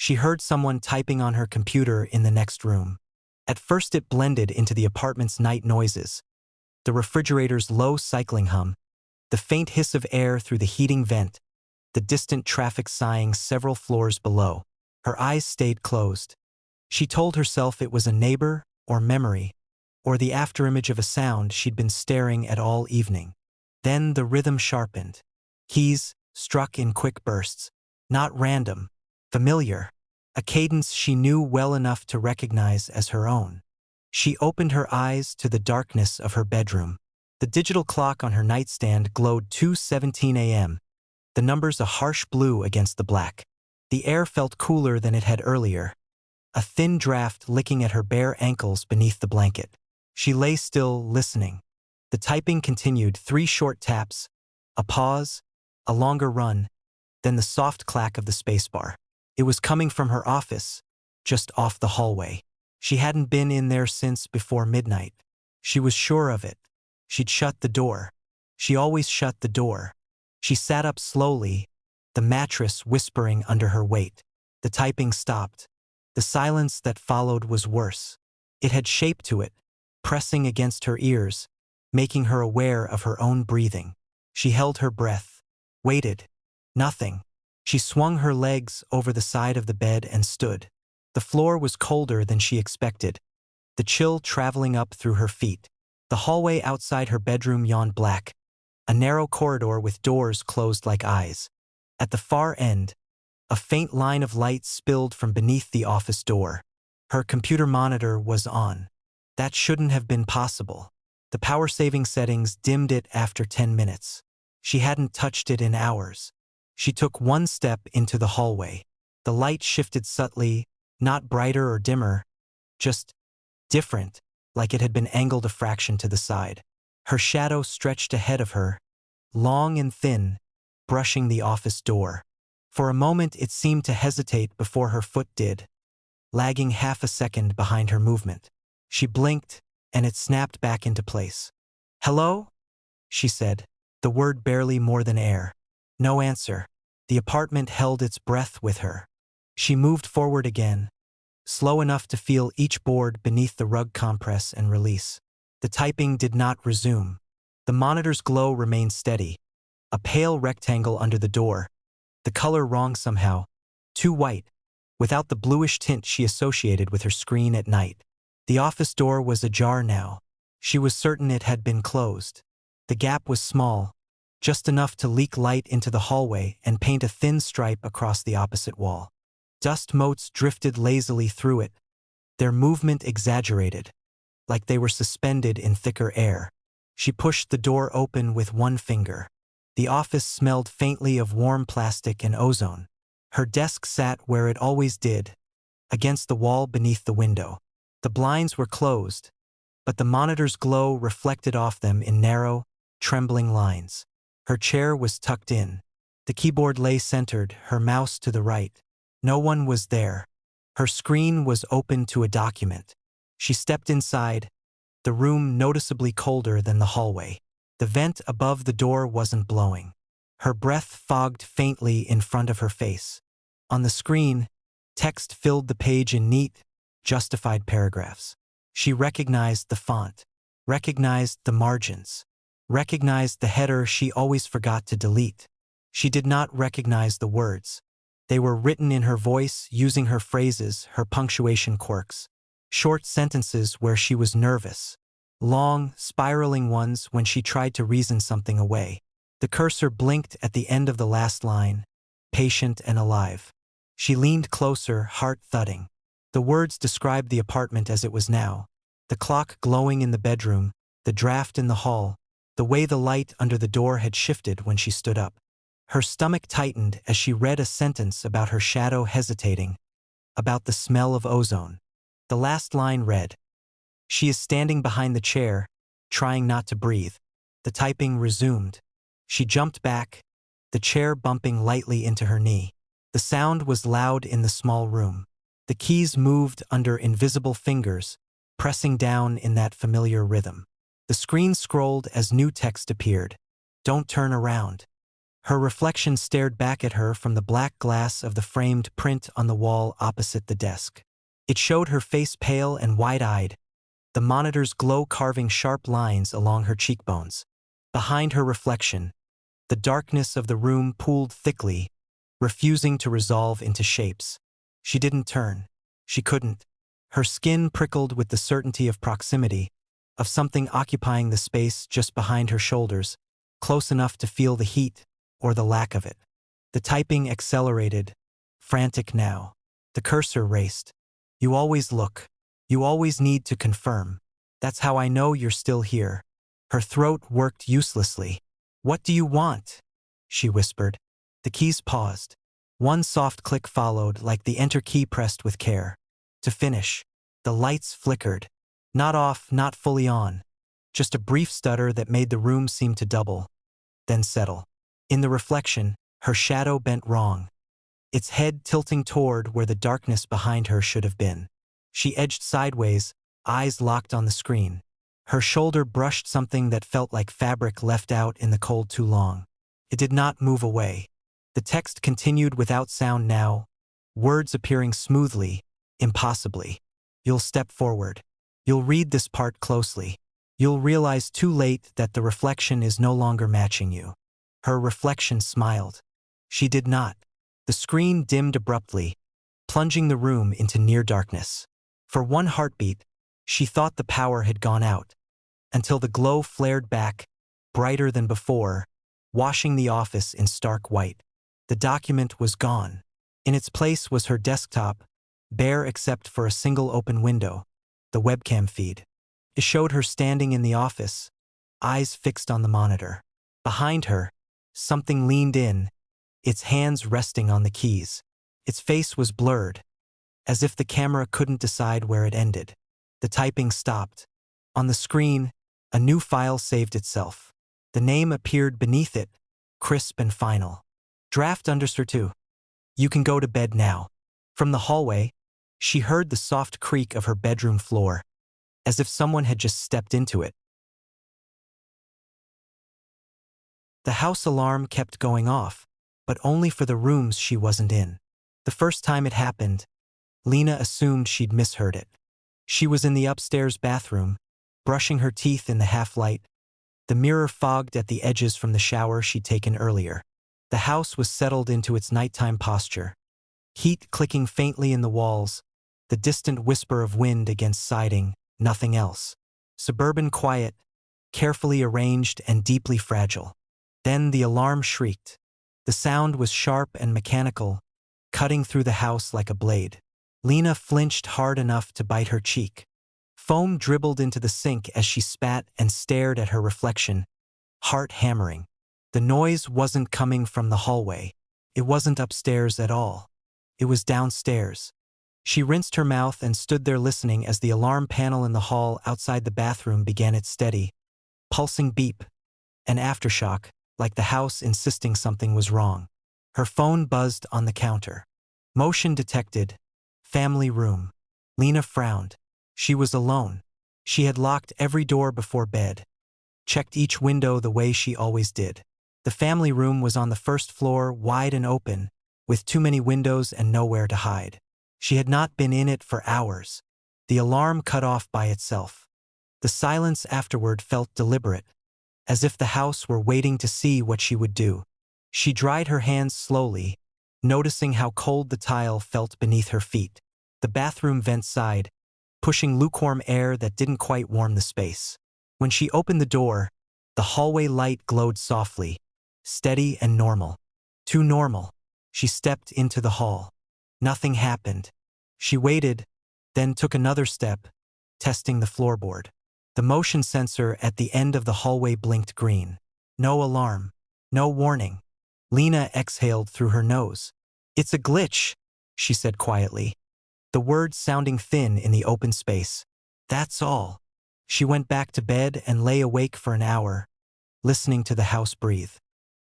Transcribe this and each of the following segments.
She heard someone typing on her computer in the next room. At first it blended into the apartment's night noises, the refrigerator's low cycling hum, the faint hiss of air through the heating vent, the distant traffic sighing several floors below. Her eyes stayed closed. She told herself it was a neighbor or memory, or the afterimage of a sound she'd been staring at all evening. Then the rhythm sharpened. Keys struck in quick bursts, not random, familiar, a cadence she knew well enough to recognize as her own. She opened her eyes to the darkness of her bedroom. The digital clock on her nightstand glowed 2:17 a.m., the numbers a harsh blue against the black. The air felt cooler than it had earlier, a thin draft licking at her bare ankles beneath the blanket. She lay still, listening. The typing continued, 3 short taps, a pause, a longer run, then the soft clack of the spacebar. It was coming from her office, just off the hallway. She hadn't been in there since before midnight. She was sure of it. She'd shut the door. She always shut the door. She sat up slowly, the mattress whispering under her weight. The typing stopped. The silence that followed was worse. It had shape to it, pressing against her ears, making her aware of her own breathing. She held her breath, waited. Nothing. She swung her legs over the side of the bed and stood. The floor was colder than she expected, the chill traveling up through her feet. The hallway outside her bedroom yawned black, a narrow corridor with doors closed like eyes. At the far end, a faint line of light spilled from beneath the office door. Her computer monitor was on. That shouldn't have been possible. The power-saving settings dimmed it after 10 minutes. She hadn't touched it in hours. She took one step into the hallway. The light shifted subtly, not brighter or dimmer, just different, like it had been angled a fraction to the side. Her shadow stretched ahead of her, long and thin, brushing the office door. For a moment it seemed to hesitate before her foot did, lagging half a second behind her movement. She blinked, and it snapped back into place. "Hello?" she said, the word barely more than air. No answer. The apartment held its breath with her. She moved forward again, slow enough to feel each board beneath the rug compress and release. The typing did not resume. The monitor's glow remained steady, a pale rectangle under the door, the color wrong somehow, too white, without the bluish tint she associated with her screen at night. The office door was ajar now. She was certain it had been closed. The gap was small, just enough to leak light into the hallway and paint a thin stripe across the opposite wall. Dust motes drifted lazily through it, their movement exaggerated, like they were suspended in thicker air. She pushed the door open with one finger. The office smelled faintly of warm plastic and ozone. Her desk sat where it always did, against the wall beneath the window. The blinds were closed, but the monitor's glow reflected off them in narrow, trembling lines. Her chair was tucked in. The keyboard lay centered, her mouse to the right. No one was there. Her screen was open to a document. She stepped inside, the room noticeably colder than the hallway. The vent above the door wasn't blowing. Her breath fogged faintly in front of her face. On the screen, text filled the page in neat, justified paragraphs. She recognized the font, recognized the margins, recognized the header she always forgot to delete. She did not recognize the words. They were written in her voice, using her phrases, her punctuation quirks. Short sentences where she was nervous. Long, spiraling ones when she tried to reason something away. The cursor blinked at the end of the last line, patient and alive. She leaned closer, heart thudding. The words described the apartment as it was now. The clock glowing in the bedroom, the draft in the hall, the way the light under the door had shifted when she stood up. Her stomach tightened as she read a sentence about her shadow hesitating, about the smell of ozone. The last line read, "She is standing behind the chair, trying not to breathe." The typing resumed. She jumped back, the chair bumping lightly into her knee. The sound was loud in the small room. The keys moved under invisible fingers, pressing down in that familiar rhythm. The screen scrolled as new text appeared. "Don't turn around." Her reflection stared back at her from the black glass of the framed print on the wall opposite the desk. It showed her face pale and wide-eyed, the monitor's glow carving sharp lines along her cheekbones. Behind her reflection, the darkness of the room pooled thickly, refusing to resolve into shapes. She didn't turn. She couldn't. Her skin prickled with the certainty of proximity, of something occupying the space just behind her shoulders, close enough to feel the heat or the lack of it. The typing accelerated, frantic now. The cursor raced. You always look. You always need to confirm. That's how I know you're still here. Her throat worked uselessly. What do you want? She whispered. The keys paused. One soft click followed, like the enter key pressed with care. To finish, the lights flickered. Not off, not fully on. Just a brief stutter that made the room seem to double, then settle. In the reflection, her shadow bent wrong, its head tilting toward where the darkness behind her should have been. She edged sideways, eyes locked on the screen. Her shoulder brushed something that felt like fabric left out in the cold too long. It did not move away. The text continued without sound now, words appearing smoothly, impossibly. You'll step forward. You'll read this part closely. You'll realize too late that the reflection is no longer matching you. Her reflection smiled. She did not. The screen dimmed abruptly, plunging the room into near darkness. For one heartbeat, she thought the power had gone out, until the glow flared back, brighter than before, washing the office in stark white. The document was gone. In its place was her desktop, bare except for a single open window, the webcam feed. It showed her standing in the office, eyes fixed on the monitor. Behind her, something leaned in, its hands resting on the keys. Its face was blurred, as if the camera couldn't decide where it ended. The typing stopped. On the screen, a new file saved itself. The name appeared beneath it, crisp and final. Draft _ 2. You can go to bed now. From the hallway, she heard the soft creak of her bedroom floor, as if someone had just stepped into it. The house alarm kept going off, but only for the rooms she wasn't in. The first time it happened, Lena assumed she'd misheard it. She was in the upstairs bathroom, brushing her teeth in the half-light, the mirror fogged at the edges from the shower she'd taken earlier. The house was settled into its nighttime posture, heat clicking faintly in the walls, the distant whisper of wind against siding, nothing else. Suburban quiet, carefully arranged and deeply fragile. Then the alarm shrieked. The sound was sharp and mechanical, cutting through the house like a blade. Lena flinched hard enough to bite her cheek. Foam dribbled into the sink as she spat and stared at her reflection, heart hammering. The noise wasn't coming from the hallway. It wasn't upstairs at all. It was downstairs. She rinsed her mouth and stood there listening as the alarm panel in the hall outside the bathroom began its steady, pulsing beep, an aftershock, like the house insisting something was wrong. Her phone buzzed on the counter. Motion detected. Family room. Lena frowned. She was alone. She had locked every door before bed, checked each window the way she always did. The family room was on the first floor, wide and open, with too many windows and nowhere to hide. She had not been in it for hours. The alarm cut off by itself. The silence afterward felt deliberate, as if the house were waiting to see what she would do. She dried her hands slowly, noticing how cold the tile felt beneath her feet. The bathroom vent sighed, pushing lukewarm air that didn't quite warm the space. When she opened the door, the hallway light glowed softly, steady and normal. Too normal. She stepped into the hall. Nothing happened. She waited, then took another step, testing the floorboard. The motion sensor at the end of the hallway blinked green. No alarm. No warning. Lena exhaled through her nose. It's a glitch, she said quietly, the words sounding thin in the open space. That's all. She went back to bed and lay awake for an hour, listening to the house breathe.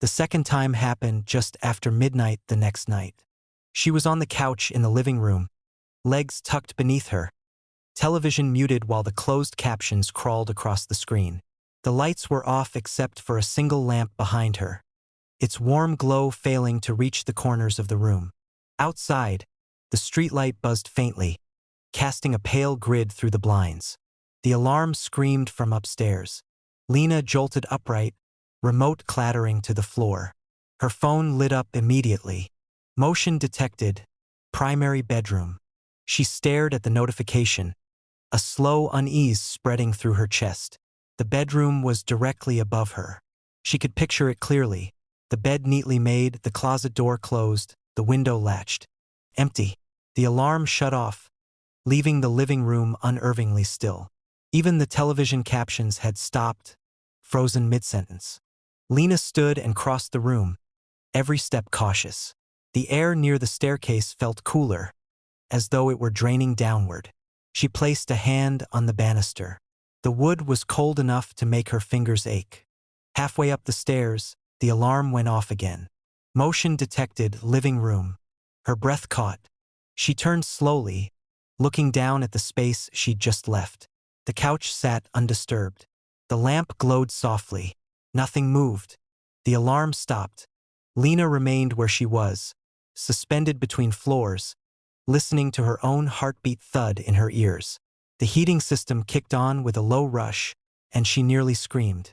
The second time happened just after midnight the next night. She was on the couch in the living room, legs tucked beneath her, television muted while the closed captions crawled across the screen. The lights were off except for a single lamp behind her. its warm glow failing to reach the corners of the room. Outside, the streetlight buzzed faintly, casting a pale grid through the blinds. The alarm screamed from upstairs. Lena jolted upright, remote clattering to the floor. Her phone lit up immediately. Motion detected. Primary bedroom. She stared at the notification, a slow unease spreading through her chest. The bedroom was directly above her. She could picture it clearly. The bed neatly made, the closet door closed, the window latched. Empty. The alarm shut off, leaving the living room unnervingly still. Even the television captions had stopped, frozen mid-sentence. Lena stood and crossed the room, every step cautious. The air near the staircase felt cooler, as though it were draining downward. She placed a hand on the banister. The wood was cold enough to make her fingers ache. Halfway up the stairs, the alarm went off again. Motion detected, living room. Her breath caught. She turned slowly, looking down at the space she'd just left. The couch sat undisturbed. The lamp glowed softly. Nothing moved. The alarm stopped. Lena remained where she was, suspended between floors, listening to her own heartbeat thud in her ears. The heating system kicked on with a low rush, and she nearly screamed.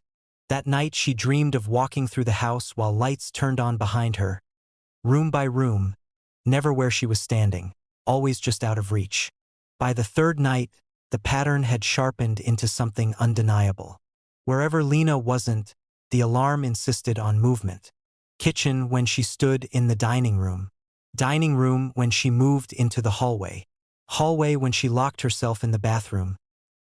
That night she dreamed of walking through the house while lights turned on behind her, room by room, never where she was standing, always just out of reach. By the third night, the pattern had sharpened into something undeniable. Wherever Lena wasn't, the alarm insisted on movement. Kitchen when she stood in the dining room. Dining room when she moved into the hallway. Hallway when she locked herself in the bathroom.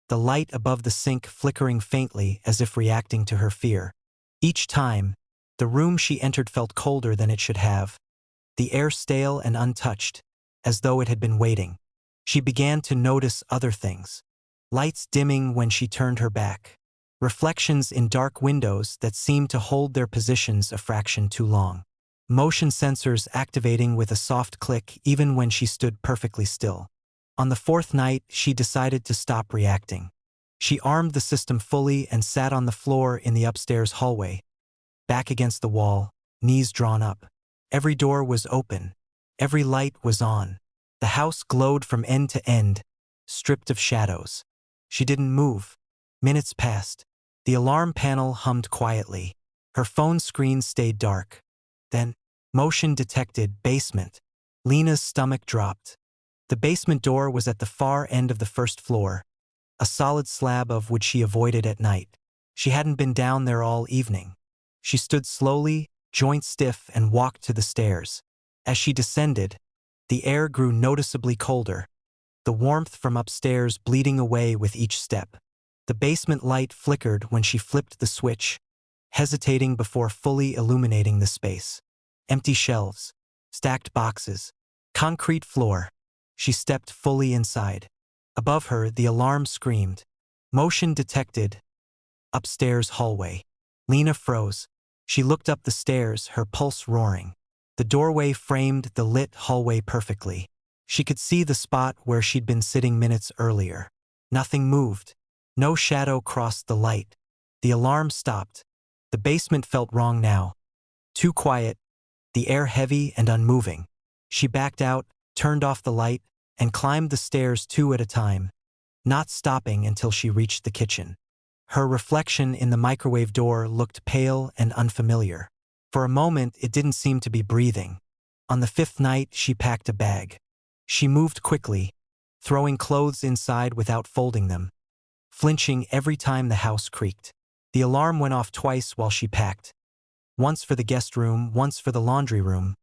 The light above the sink flickering faintly as if reacting to her fear. Each time, the room she entered felt colder than it should have. The air stale and untouched, as though it had been waiting. She began to notice other things. Lights dimming when she turned her back. Reflections in dark windows that seemed to hold their positions a fraction too long. Motion sensors activating with a soft click even when she stood perfectly still. On the fourth night, she decided to stop reacting. She armed the system fully and sat on the floor in the upstairs hallway, back against the wall, knees drawn up. Every door was open. Every light was on. The house glowed from end to end, stripped of shadows. She didn't move. Minutes passed. The alarm panel hummed quietly. Her phone screen stayed dark. Then, motion detected, basement. Lena's stomach dropped. The basement door was at the far end of the first floor, a solid slab of which she avoided at night. She hadn't been down there all evening. She stood slowly, joints stiff, and walked to the stairs. As she descended, the air grew noticeably colder, the warmth from upstairs bleeding away with each step. The basement light flickered when she flipped the switch, hesitating before fully illuminating the space. Empty shelves, stacked boxes, concrete floor. She stepped fully inside. Above her, the alarm screamed. Motion detected. Upstairs hallway. Lena froze. She looked up the stairs, her pulse roaring. The doorway framed the lit hallway perfectly. She could see the spot where she'd been sitting minutes earlier. Nothing moved. No shadow crossed the light. The alarm stopped. The basement felt wrong now. Too quiet, the air heavy and unmoving. She backed out, turned off the light, and climbed the stairs two at a time, not stopping until she reached the kitchen. Her reflection in the microwave door looked pale and unfamiliar. For a moment, it didn't seem to be breathing. On the fifth night, she packed a bag. She moved quickly, throwing clothes inside without folding them, flinching every time the house creaked. The alarm went off twice while she packed. Once for the guest room, once for the laundry room,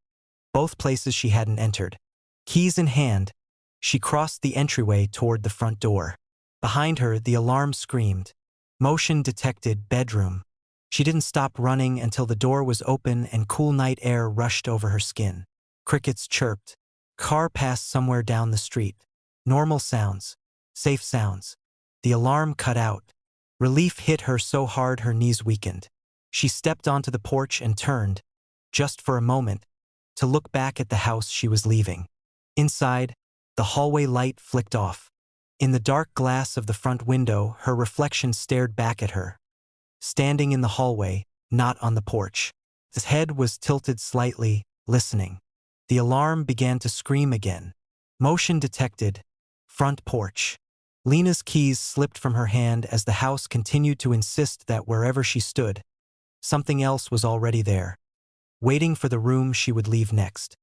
both places she hadn't entered. Keys in hand, she crossed the entryway toward the front door. Behind her, the alarm screamed. Motion detected, bedroom. She didn't stop running until the door was open and cool night air rushed over her skin. Crickets chirped. Car passed somewhere down the street. Normal sounds. Safe sounds. The alarm cut out. Relief hit her so hard her knees weakened. She stepped onto the porch and turned, just for a moment, to look back at the house she was leaving. Inside, the hallway light flicked off. In the dark glass of the front window, her reflection stared back at her. Standing in the hallway, not on the porch. His head was tilted slightly, listening. The alarm began to scream again. Motion detected. Front porch. Lena's keys slipped from her hand as the house continued to insist that wherever she stood, something else was already there, waiting for the room she would leave next.